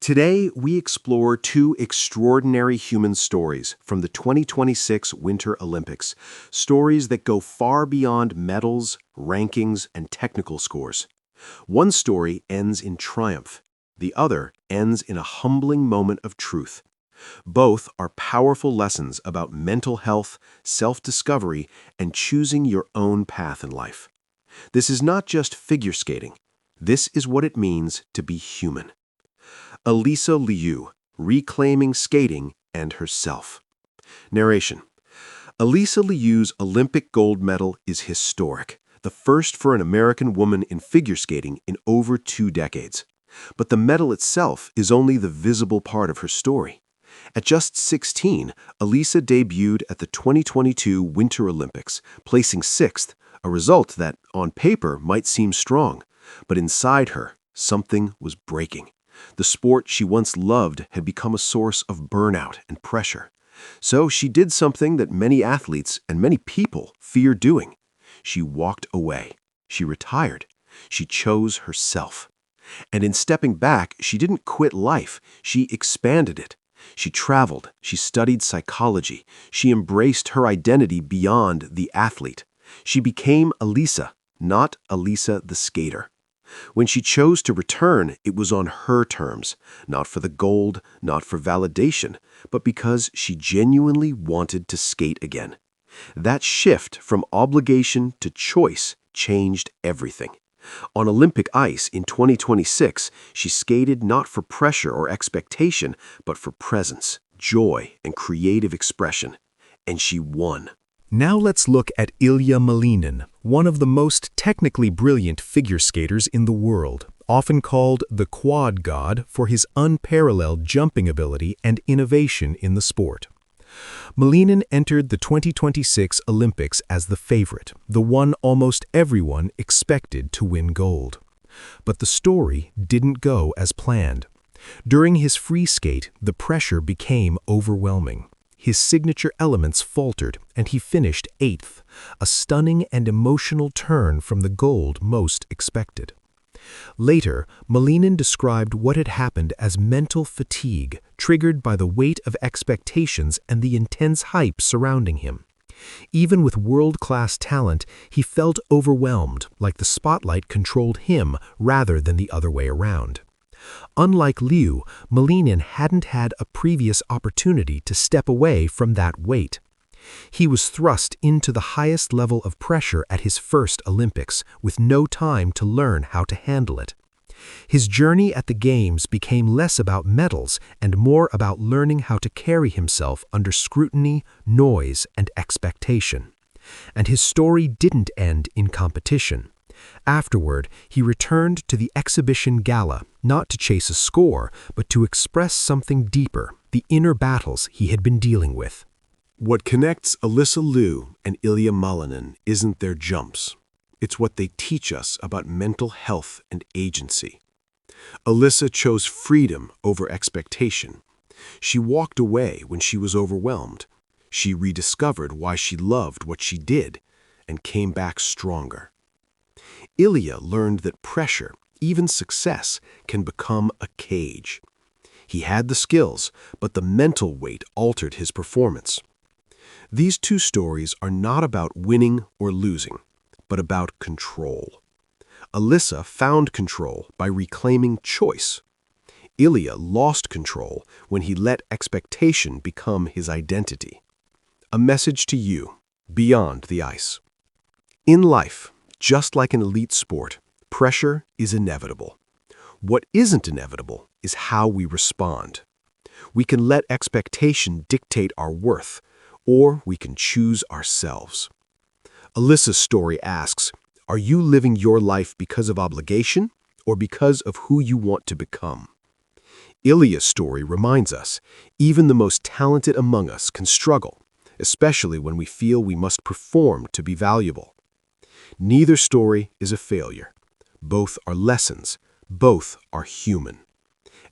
Today, we explore two extraordinary human stories from the 2026 Winter Olympics, stories that go far beyond medals, rankings, and technical scores. One story ends in triumph. The other ends in a humbling moment of truth. Both are powerful lessons about mental health, self-discovery, and choosing your own path in life. This is not just figure skating. This is what it means to be human. Alysa LIU, Reclaiming Skating and Herself. Narration. Alysa LIU's Olympic gold medal is historic, the first for an American woman in figure skating in over 2 decades. But the medal itself is only the visible part of her story. At just 16, Alysa debuted at the 2022 Winter Olympics, placing 6th, a result that, on paper, might seem strong. But inside her, something was breaking. The sport she once loved had become a source of burnout and pressure. So she did something that many athletes and many people fear doing. She walked away. She retired. She chose herself. And in stepping back, she didn't quit life. She expanded it. She traveled. She studied psychology. She embraced her identity beyond the athlete. She became Alysa, not Alysa the skater. When she chose to return, it was on her terms, not for the gold, not for validation, but because she genuinely wanted to skate again. That shift from obligation to choice changed everything. On Olympic ice in 2026, she skated not for pressure or expectation, but for presence, joy, and creative expression. And she won. Now let's look at Ilia Malinin, one of the most technically brilliant figure skaters in the world, often called the quad god for his unparalleled jumping ability and innovation in the sport. Malinin entered the 2026 Olympics as the favorite, the one almost everyone expected to win gold. But the story didn't go as planned. During his free skate, the pressure became overwhelming. His signature elements faltered, and he finished 8th, a stunning and emotional turn from the gold most expected. Later, Malinin described what had happened as mental fatigue, triggered by the weight of expectations and the intense hype surrounding him. Even with world-class talent, he felt overwhelmed, like the spotlight controlled him rather than the other way around. Unlike Liu, Malinin hadn't had a previous opportunity to step away from that weight. He was thrust into the highest level of pressure at his first Olympics, with no time to learn how to handle it. His journey at the Games became less about medals and more about learning how to carry himself under scrutiny, noise, and expectation. And his story didn't end in competition. Afterward, he returned to the exhibition gala, not to chase a score, but to express something deeper, the inner battles he had been dealing with. What connects Alysa LIU and Ilia Malinin isn't their jumps. It's what they teach us about mental health and agency. Alysa chose freedom over expectation. She walked away when she was overwhelmed. She rediscovered why she loved what she did and came back stronger. Ilia learned that pressure, even success, can become a cage. He had the skills, but the mental weight altered his performance. These two stories are not about winning or losing, but about control. Alysa found control by reclaiming choice. Ilia lost control when he let expectation become his identity. A message to you, beyond the ice. In life, just like an elite sport, pressure is inevitable. What isn't inevitable is how we respond. We can let expectation dictate our worth, or we can choose ourselves. Alysa's story asks, are you living your life because of obligation or because of who you want to become? Ilia's story reminds us, even the most talented among us can struggle, especially when we feel we must perform to be valuable. Neither story is a failure. Both are lessons. Both are human.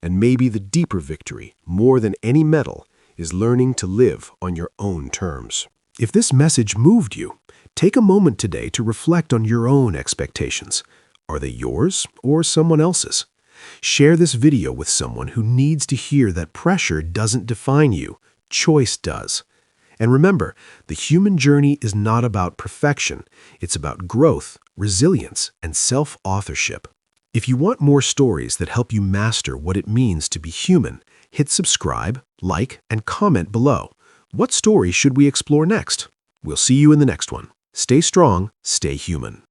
And maybe the deeper victory, more than any medal, is learning to live on your own terms. If this message moved you, take a moment today to reflect on your own expectations. Are they yours or someone else's? Share this video with someone who needs to hear that pressure doesn't define you, choice does. And remember, the human journey is not about perfection. It's about growth, resilience, and self-authorship. If you want more stories that help you master what it means to be human, hit subscribe, like, and comment below. What story should we explore next? We'll see you in the next one. Stay strong, stay human.